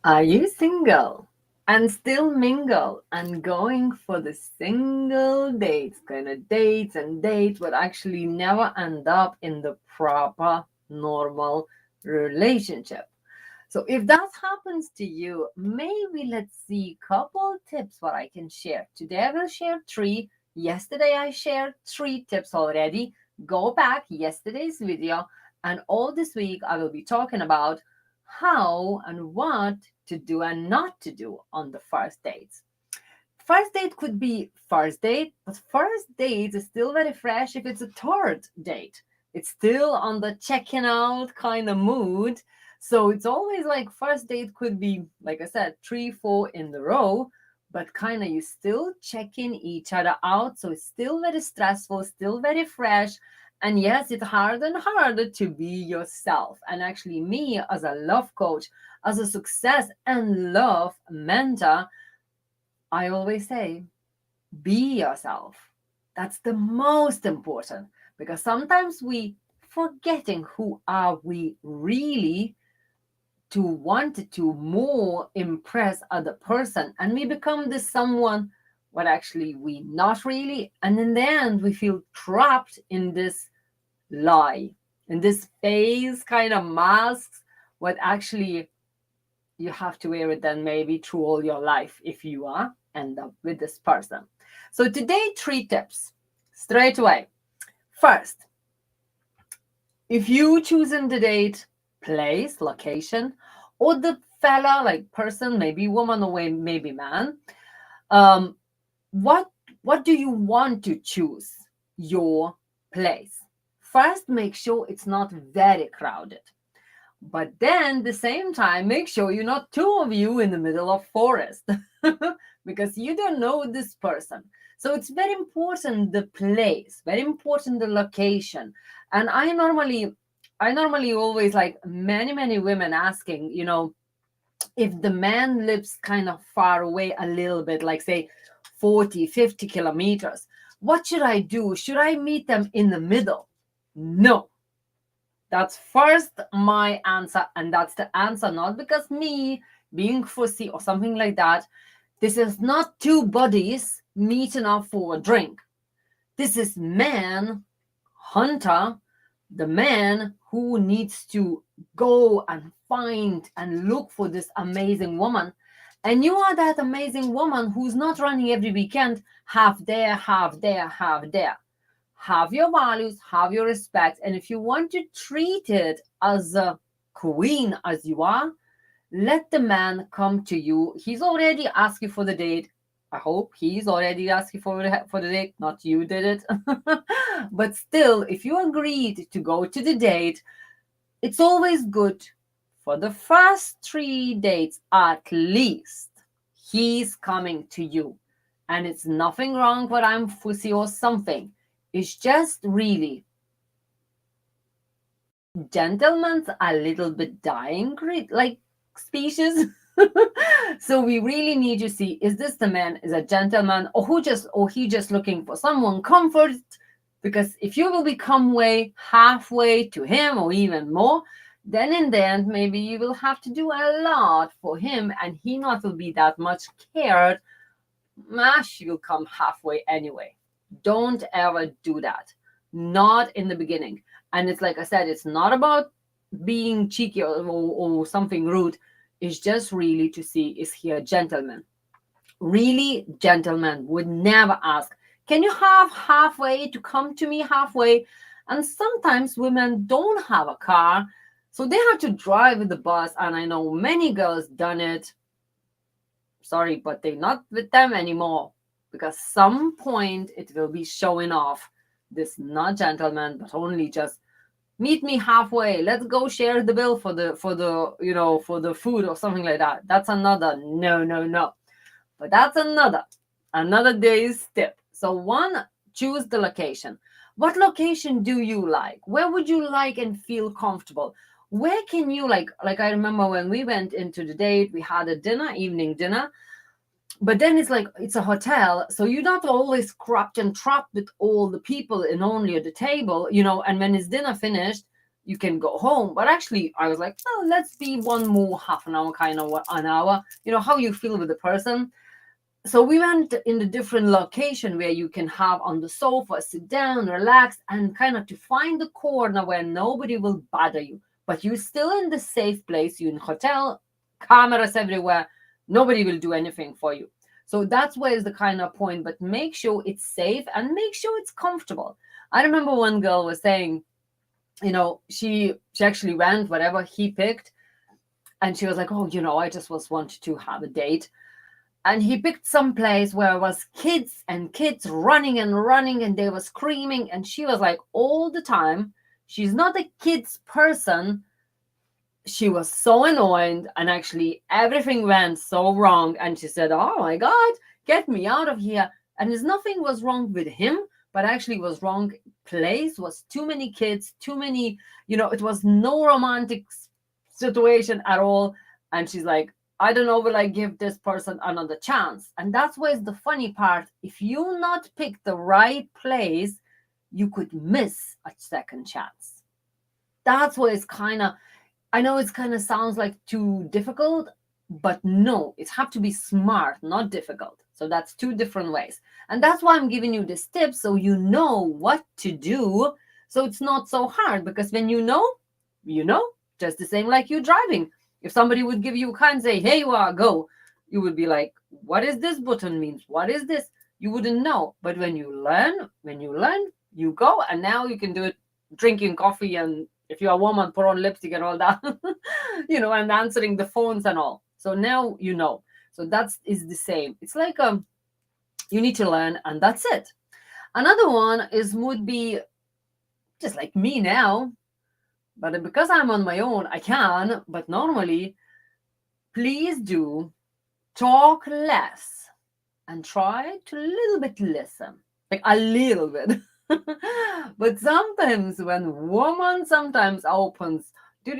Are you single and still mingle and going for the single dates, kind of dates and dates, but actually never end up in the proper, normal relationship? So if that happens to you, maybe let's see couple tips what I can share. Today I will share three. Yesterday I shared three tips already. Go back yesterday's video, and all this week I will be talking about how and what to do and not to do on the first dates. First date could be first date, but first date is still very fresh if it's a third date. It's still on the checking out kind of mood. So it's always like first date could be, like I said, three, four in the row, but kind of you still checking each other out. So it's still very stressful, still very fresh. And yes, it's harder and harder to be yourself. And actually, me as a love coach, as a success and love mentor, I always say, be yourself. That's the most important, because sometimes we forgetting who are we really to want to more impress other person, and we become this someone what actually we not really, and in the end we feel trapped in this lie, in this phase kind of masks what actually you have to wear it then maybe through all your life if you are end up with this person. So today, three tips straight away. First, if you choosing the date, place, location, or the fella, like person, maybe woman or maybe man, um, what do you want to choose your place? First, make sure it's not very crowded. But then, the same time, make sure you're not two of you in the middle of forest, because you don't know this person. So it's very important the place, very important the location. And I normally always like many women asking, if the man lives kind of far away a little bit, like say 40, 50 kilometers, what should I do? Should I meet them in the middle? No, that's first my answer, and that's the answer not because me being fussy or something like that. This is not two bodies meeting up for a drink. This is man hunter, the man who needs to go and find and look for this amazing woman. And you are that amazing woman who's not running every weekend, half there, half there, half there. Have your values, have your respect, and if you want to treat it as a queen as you are, let the man come to you. He's already asked you for the date. I hope he's already asked you for the date, not you did it. But still, if you agreed to go to the date, it's always good for the first three dates at least. He's coming to you. And it's nothing wrong but I'm fussy or something. It's just really gentlemen's a little bit dying, like species. So we really need to see, is this the man is a gentleman, or he just looking for someone comfort? Because if you will become halfway to him or even more, then in the end maybe you will have to do a lot for him, and he not will be that much cared. She will come halfway anyway. Don't ever do that. Not in the beginning. And it's like I said, it's not about being cheeky or something rude. It's just really to see, is he a gentleman? Really, gentlemen would never ask, can you have halfway to come to me halfway? And sometimes women don't have a car, so they have to drive with the bus. And I know many girls done it. Sorry, but they're not with them anymore, because some point it will be showing off this not gentleman, but only just meet me halfway, let's go share the bill for the for the food or something like that. That's another no. But that's another day's tip. So one, choose the location. What location do you like? Where would you like and feel comfortable? Where can you like I remember when we went into the date, we had a dinner, evening dinner. But then it's like it's a hotel, so you're not always trapped with all the people and only at the table, and when it's dinner finished, you can go home. But actually, I was like, oh, let's be one more half an hour, kind of an hour. How you feel with the person. So we went in a different location where you can have on the sofa, sit down, relax, and kind of to find the corner where nobody will bother you. But you're still in the safe place. You're in hotel, cameras everywhere. Nobody will do anything for you. So that's where is the kind of point. But make sure it's safe and make sure it's comfortable. I remember one girl was saying, she actually went, whatever he picked, and she was like, oh, I just was wanted to have a date. And he picked some place where it was kids and kids running and running and they were screaming. And she was like, all the time, she's not a kids person. She was so annoyed and actually everything went so wrong. And she said, oh my God, get me out of here. And there's nothing was wrong with him, but actually was wrong place, was too many kids, too many, it was no romantic situation at all. And she's like, I don't know, will I give this person another chance? And that's where's the funny part. If you not pick the right place, you could miss a second chance. That's where it's kind of, I know it's kind of sounds like too difficult, but no, it have to be smart, not difficult. So that's two different ways. And that's why I'm giving you this tip so you know what to do. So it's not so hard, because when you know, just the same like you driving. If somebody would give you a car and say, hey, you are, go, you would be like, what is this button means? What is this? You wouldn't know. But when you learn, you go, and now you can do it drinking coffee, and if you're a woman, put on lipstick and all that, and answering the phones and all. So now you know. So that is the same. It's like you need to learn, and that's it. Another one would be just like me now. But because I'm on my own, I can. But normally, please do talk less and try to a little bit listen. Like a little bit. But sometimes when woman sometimes opens, I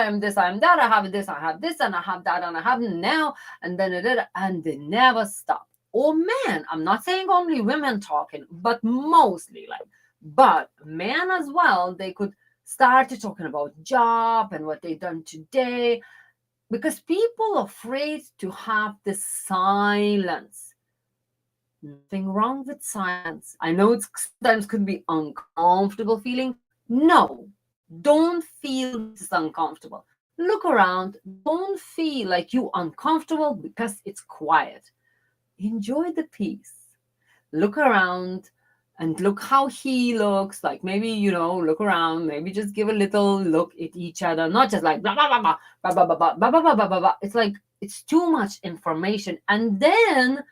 am this, I am that, I have this, and I have that, and I have now, and then and they never stop. Or men, I'm not saying only women talking, but mostly but men as well, they could started talking about job and what they done today, because people are afraid to have the silence. Nothing wrong with silence. I know it sometimes could be uncomfortable feeling. No, don't feel this is uncomfortable. Look around. Don't feel like you uncomfortable because it's quiet. Enjoy the peace. Look around. And look how he looks, like maybe, look around, maybe just give a little look at each other, not just like blah, blah, blah, blah, blah, blah, blah, blah, blah, blah, blah, blah, blah. It's like, it's too much information. And then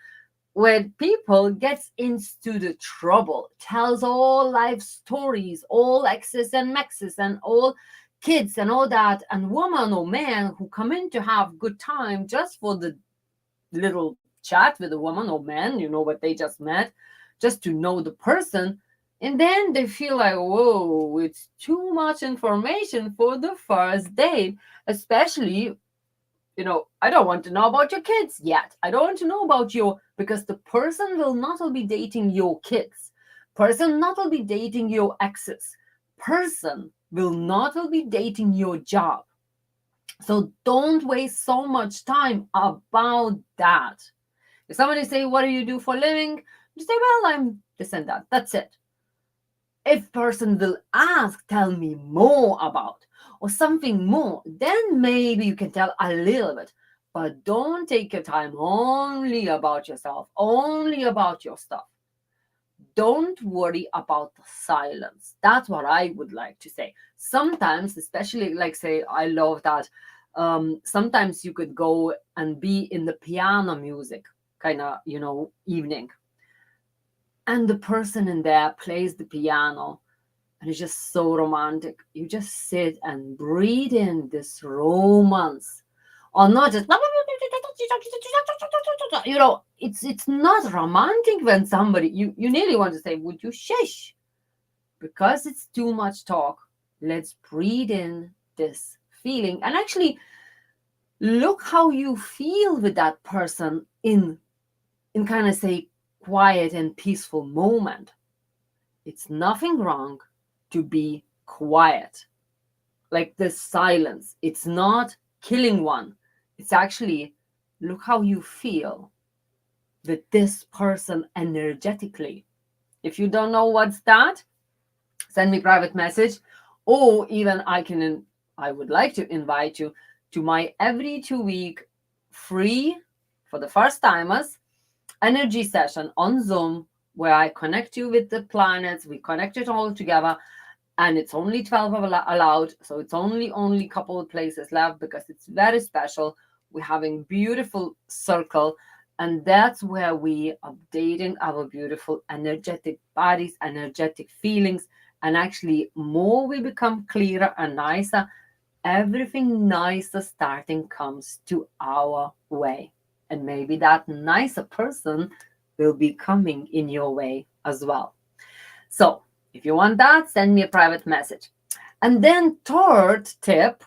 when people gets into the trouble, tells all life stories, all exes and mexes and all kids and all that, and woman or man who come in to have good time just for the little chat with a woman or man, what they just met, just to know the person, and then they feel like, whoa, it's too much information for the first date. Especially, I don't want to know about your kids yet. I don't want to know about because the person will not will be dating your kids. Person not will be dating your exes. Person will not will be dating your job. So don't waste so much time about that. If somebody say, what do you do for a living? You say, well, I'm this and that. That's it. If person will ask, tell me more about, or something more, then maybe you can tell a little bit. But don't take your time only about yourself, only about your stuff. Don't worry about the silence. That's what I would like to say. Sometimes, especially like say, I love that. Sometimes you could go and be in the piano music kind of, evening. And the person in there plays the piano and it's just so romantic. You just sit and breathe in this romance. Or not just, it's not romantic when somebody, you nearly want to say, would you shush? Because it's too much talk. Let's breathe in this feeling. And actually, look how you feel with that person in kind of say quiet and peaceful moment. It's nothing wrong to be quiet. like this silence. It's not killing one. It's actually, look how you feel with this person energetically. If you don't know what's that, send me private message, or even I would like to invite you to my every 2 week free for the first timers energy session on Zoom, where I connect you with the planets. We connect it all together, and it's only 12 allowed, so it's only couple of places left because it's very special. We're having beautiful circle, and that's where we updating our beautiful energetic bodies, energetic feelings, and actually more we become clearer and nicer, everything nicer starting comes to our way, and maybe that nicer person will be coming in your way as well. So if you want that, send me a private message. And then third tip,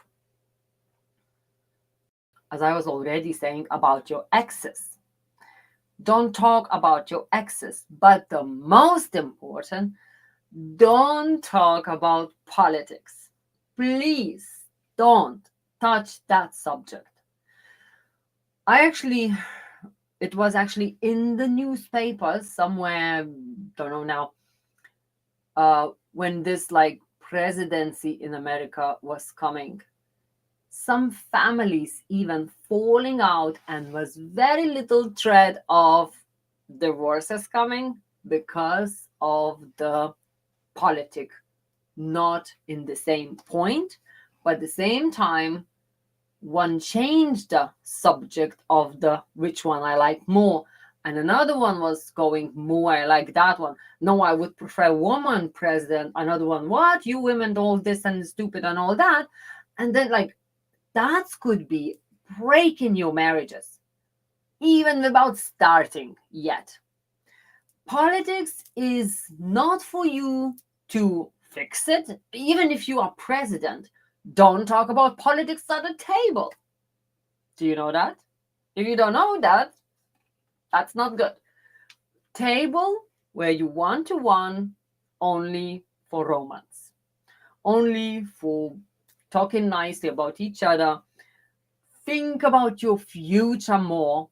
as I was already saying, about your exes. Don't talk about your exes, but the most important, don't talk about politics. Please don't touch that subject. I actually, it was actually in the newspapers somewhere, don't know now, when this like presidency in America was coming. Some families even falling out, and was very little threat of divorces coming because of the politic, not in the same point, but at the same time one changed the subject of the which one I like more, and another one was going more I like that one. No, I would prefer woman president. Another one, what, you women all this and stupid and all that. And then like that could be breaking your marriages even without starting yet. Politics is not for you to fix it. Even if you are president, don't talk about politics at the table. Do you know that? If you don't know that, that's not good. Table where you one to one, only for romance, only for talking nicely about each other. Think about your future more.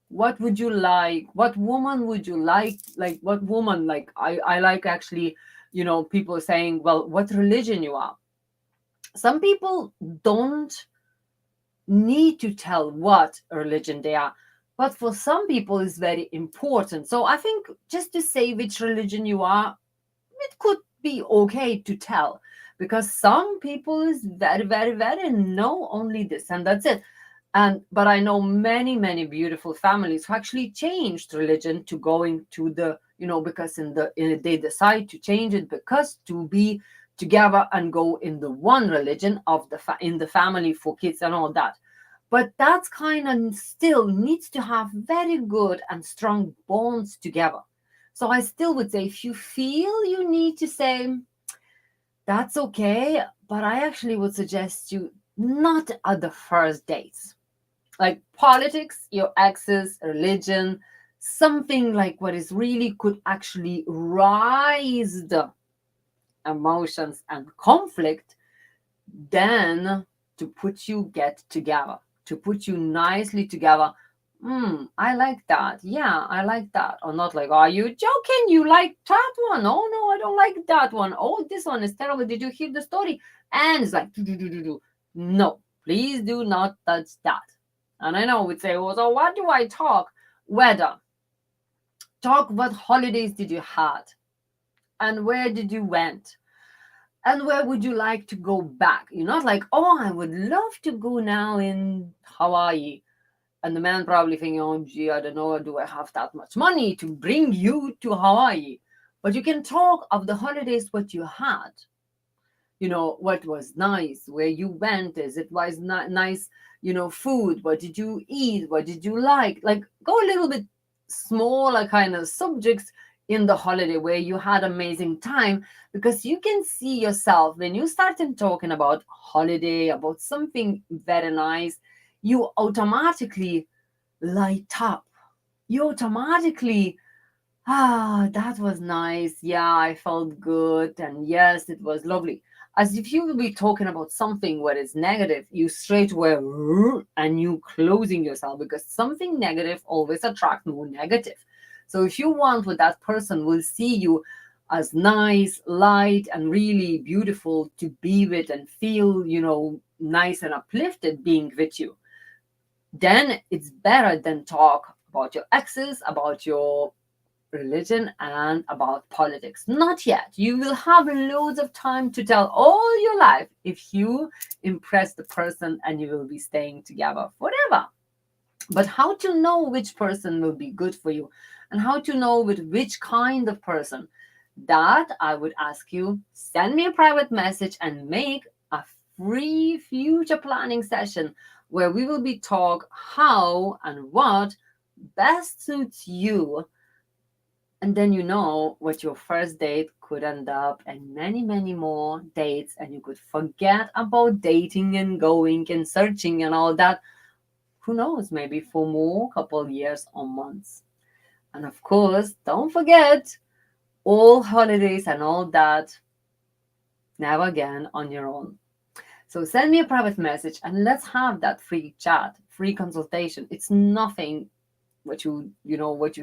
What would you like? What woman would you like? Like what woman? Like I like actually, people saying, well, what religion you are. Some people don't need to tell what religion they are, but for some people it's very important. So I think just to say which religion you are, it could be okay to tell, because some people is very, very, very know only this and that's it. And but I know many, many beautiful families who actually changed religion to going to the, because they decide to change it because to be together and go in the one religion of in the family for kids and all that. But that's kind of still needs to have very good and strong bonds together. So I still would say, if you feel you need to say, that's okay, but I actually would suggest you not at the first dates. Like politics, your exes, religion, something like what is really could actually rise the emotions and conflict, then to put you get together, to put you nicely together. I like that. Yeah, I like that. Or not like, are you joking? You like that one? Oh no, I don't like that one. Oh, this one is terrible. Did you hear the story? And it's like, no, please do not touch that. And I know we'd say, well, so what do I talk? Whether talk what holidays did you had, and where did you went, and where would you like to go back? You're not like, oh, I would love to go now in Hawaii. And the man probably thinking, oh, gee, I don't know, do I have that much money to bring you to Hawaii? But you can talk of the holidays, what you had. What was nice, where you went, is it was nice, food, what did you eat, what did you like go a little bit smaller kind of subjects in the holiday where you had amazing time, because you can see yourself when you start talking about holiday, about something very nice, you automatically light up, you automatically, that was nice, yeah, I felt good, and yes, it was lovely. As if you will be talking about something what is negative, you straight away and you closing yourself, because something negative always attract more negative. So if you want what that person will see you as nice, light, and really beautiful to be with and feel, nice and uplifted being with you, then it's better than talk about your exes, about your religion, and about politics. Not yet. You will have loads of time to tell all your life if you impress the person and you will be staying together forever. But how to know which person will be good for you and how to know with which kind of person, that I would ask you, send me a private message and make a free future planning session where we will be talk how and what best suits you, and then you know what your first date could end up, and many, many more dates, and you could forget about dating and going and searching and all that. Who knows, maybe for more couple years or months. And of course, don't forget all holidays and all that, never again on your own. So send me a private message and let's have that free chat, free consultation. It's nothing what you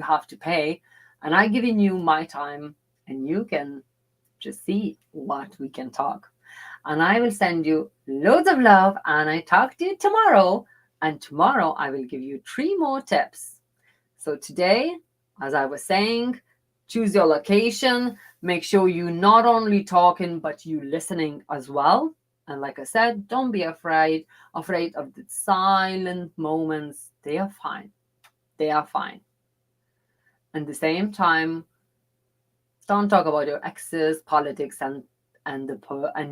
have to pay, and I giving you my time, and you can just see what we can talk. And I will send you loads of love, and I talk to you tomorrow, and tomorrow I will give you 3 more tips. So today, as I was saying, choose your location, make sure you not only talking but you listening as well. And like I said, don't be afraid of the silent moments. They are fine. They are fine. At the same time, don't talk about your exes, politics, and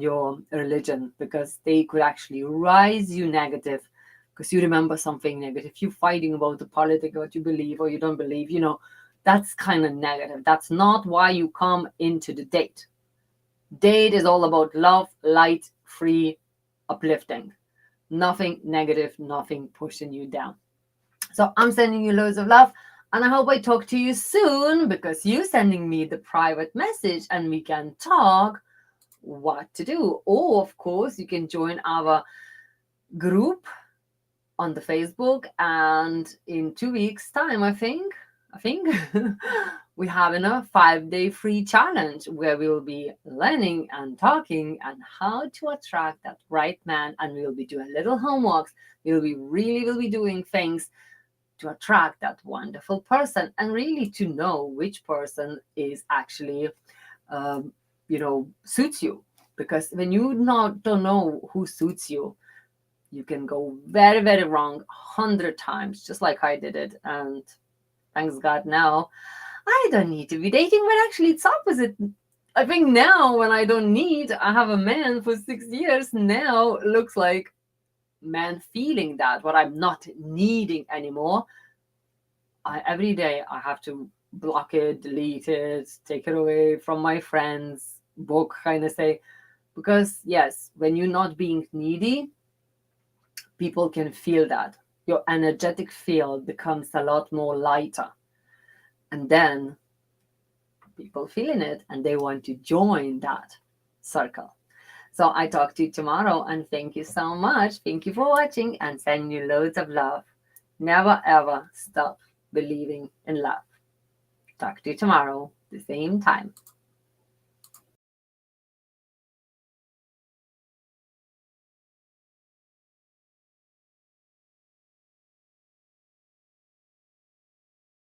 your religion, because they could actually rise you negative. Because you remember something negative, you fighting about the politics, what you believe or you don't believe. That's kind of negative. That's not why you come into the date. Date is all about love, light, free, uplifting. Nothing negative, nothing pushing you down. So I'm sending you loads of love, and I hope I talk to you soon, because you sending me the private message and we can talk what to do. Or of course, you can join our group on the Facebook, and in 2 weeks time, I think we having a 5-day free challenge where we will be learning and talking and how to attract that right man, and we'll be doing little homeworks. Will be doing things to attract that wonderful person, and really to know which person is actually suits you. Because when you don't know who suits you, you can go very, very wrong 100 times, just like I did it. And thanks God now I don't need to be dating, but actually it's opposite. I think now, when I have a man for 6 years now, looks like man feeling that what I'm not needing anymore. Every day I have to block it, delete it, take it away from my friends, book kind of say. Because yes, when you're not being needy, people can feel that. Your energetic field becomes a lot more lighter. And then people feeling it and they want to join that circle. So I talk to you tomorrow, and thank you so much. Thank you for watching, and send you loads of love. Never ever stop believing in love. Talk to you tomorrow, the same time.